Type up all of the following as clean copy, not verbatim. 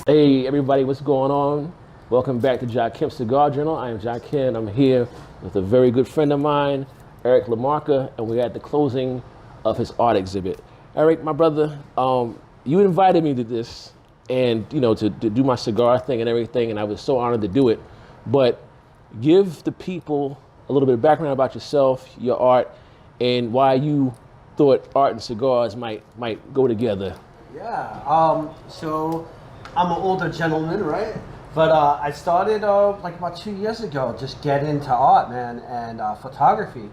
Hey everybody, what's going on? Welcome back to Jakim Cigar Journal. I am Jakim. I'm here with a very good friend of mine, Eric LaMarca, and we're at the closing of his art exhibit. Eric, my brother, you invited me to this and to do my cigar thing and everything, and I was so honored to do it. But give the people a little bit of background about yourself, your art, and why you thought art and cigars might go together. Yeah, so I'm an older gentleman, right? But I started like about 2 years ago, just get into art, man, and photography,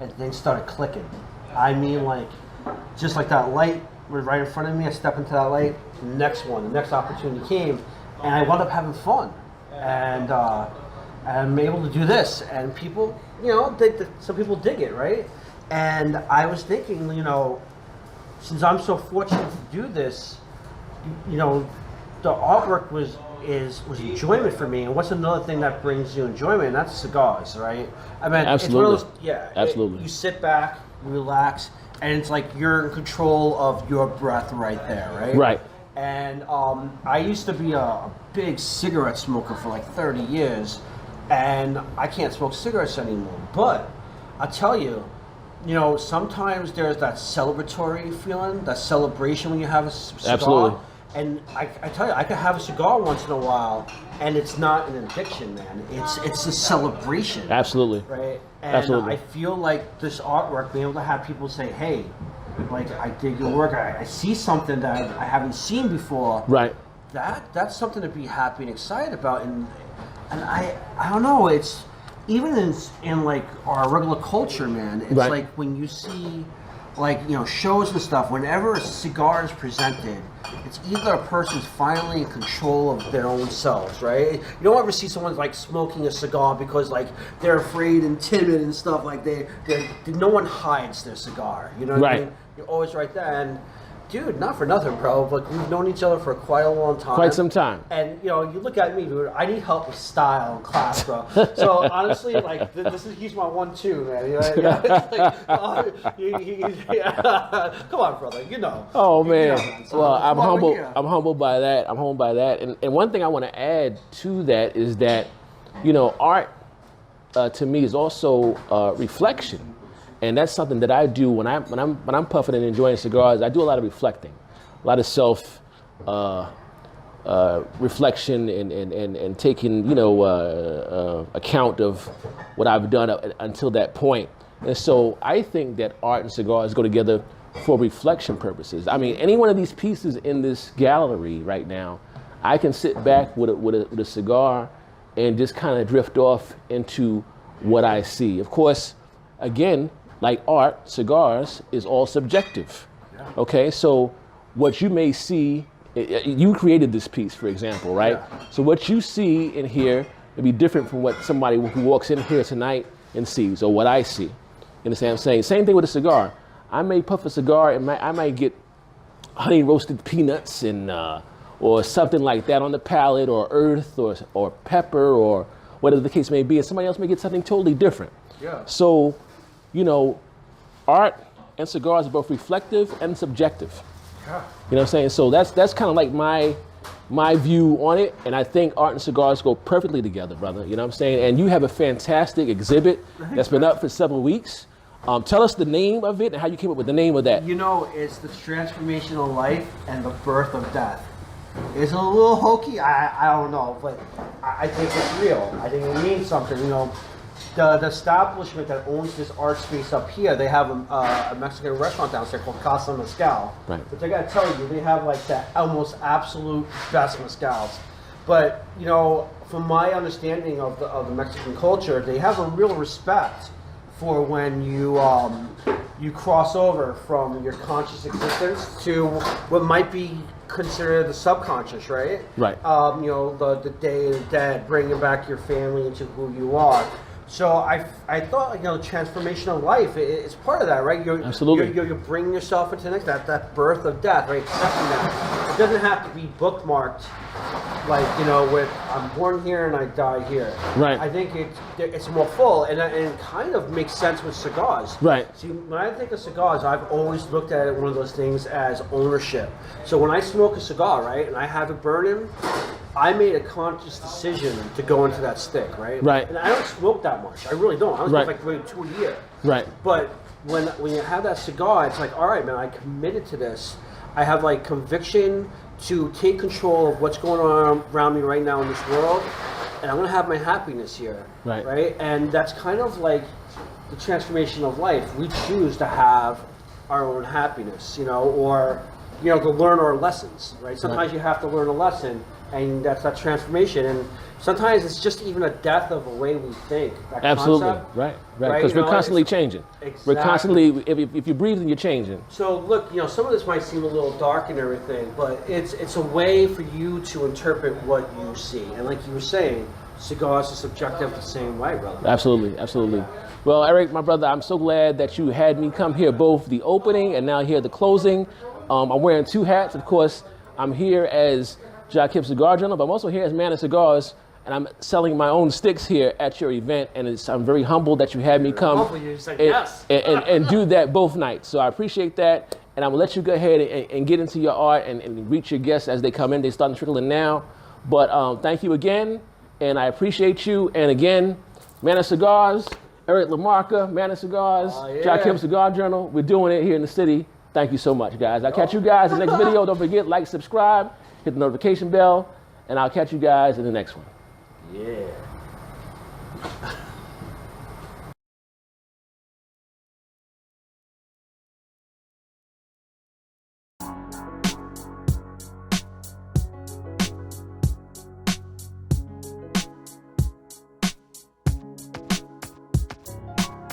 and things started clicking. I mean, like, just like that light was right in front of me, I stepped into that light, the next opportunity came, and I wound up having fun. And I'm able to do this, and people, some people dig it, right? And I was thinking, since I'm so fortunate to do this, the artwork was enjoyment for me. And what's another thing that brings you enjoyment? And that's cigars, right? I mean, absolutely. It's one of those, absolutely. You sit back, relax, and it's like you're in control of your breath right there, right? Right. And I used to be a big cigarette smoker for like 30 years, and I can't smoke cigarettes anymore. But I tell you, sometimes there's that celebratory feeling, that celebration when you have a cigar. Absolutely. And I tell you, I could have a cigar once in a while, and it's not an addiction, man. It's a celebration. Absolutely. Right? And Absolutely. I feel like this artwork, being able to have people say, hey, like, I dig your work, I see something that I haven't seen before. Right. That's something to be happy and excited about. And I don't know, it's, even in like our regular culture, man, it's right. like when you see like, shows and stuff, whenever a cigar is presented, it's either a person's finally in control of their own selves, right? You don't ever see someone like smoking a cigar because like they're afraid and timid and stuff. Like no one hides their cigar, you know what I mean? You're always right there. And dude, not for nothing, bro, but we've known each other for quite a long time. Quite some time. And, you look at me, dude, I need help with style and class, bro. So, honestly, like, he's my 1-2, man. Come on, brother, Oh, man. So, well, I'm humbled by that. I'm humbled by that. And one thing I want to add to that is that, art, to me, is also reflection. And that's something that I do when I'm puffing and enjoying cigars. I do a lot of reflecting, a lot of self reflection and taking account of what I've done until that point. And so I think that art and cigars go together for reflection purposes. I mean, any one of these pieces in this gallery right now, I can sit back with a cigar and just kind of drift off into what I see. Of course, again, like art, cigars is all subjective. Yeah. Okay, so what you may see, you created this piece, for example, right? Yeah. So what you see in here may be different from what somebody who walks in here tonight and sees, or what I see. You understand what I'm saying? Same thing with a cigar. I may puff a cigar and I might get honey roasted peanuts and or something like that on the palate, or earth, or pepper, or whatever the case may be, and somebody else may get something totally different. Yeah. So, art and cigars are both reflective and subjective. Yeah. You know what I'm saying? So that's kind of like my view on it, and I think art and cigars go perfectly together, brother. You know what I'm saying? And you have a fantastic exhibit that's been up for several weeks. Tell us the name of it and how you came up with the name of that. It's the transformation of life and the birth of death. It's a little hokey, I don't know, but I think it's real. I think it means something, The establishment that owns this art space up here, they have a Mexican restaurant downstairs called Casa Mezcal. Right. But I gotta tell you, they have like the almost absolute best mezcals. But from my understanding of the Mexican culture, they have a real respect for when you cross over from your conscious existence to what might be considered the subconscious, right? Right. The day of the dead, bringing back your family into who you are. So I thought, you know, transformation of life, it's part of that, right? Absolutely. You're bringing yourself into the next, that birth of death, right? Accepting that. It doesn't have to be bookmarked, like, you know, with I'm born here and I die here. Right. I think it's more full, and it kind of makes sense with cigars. Right. See, when I think of cigars, I've always looked at it, one of those things, as ownership. So when I smoke a cigar, right, and I have it burning, I made a conscious decision to go into that stick, right? Right. And I don't smoke that much. I really don't. I was Right. like maybe 2 a year. Right. But when you have that cigar, it's like, all right, man, I committed to this. I have like conviction to take control of what's going on around me right now in this world, and I'm gonna have my happiness here. Right. Right. And that's kind of like the transformation of life. We choose to have our own happiness, you know, or you know, to learn our lessons. Right. Sometimes you have to learn a lesson. And that's that transformation, and sometimes it's just even a death of a way we think. That Absolutely, concept, right. Because You we're know, constantly changing. Exactly. We're constantly, if you're breathing, you're changing. So look, you know, some of this might seem a little dark and everything, but it's a way for you to interpret what you see. And like you were saying, cigars are subjective the same way, brother. Absolutely, absolutely. Well, Eric, my brother, I'm so glad that you had me come here, both the opening and now here the closing. I'm wearing two hats. Of course, I'm here as Jakim Cigar Journal, but I'm also here as Manna Cigars, and I'm selling my own sticks here at your event, and I'm very humbled that you had me come and do that both nights. So I appreciate that, and I'm gonna let you go ahead and get into your art and reach your guests as they come in. They're starting to trickle in now, but thank you again, and I appreciate you. And again, Manna Cigars, Eric LaMarca, Manna Cigars, Jakim Cigar Journal. We're doing it here in the city. Thank you so much, guys. I'll catch you guys in the next video. Don't forget, like, subscribe, hit the notification bell, and I'll catch you guys in the next one. Yeah.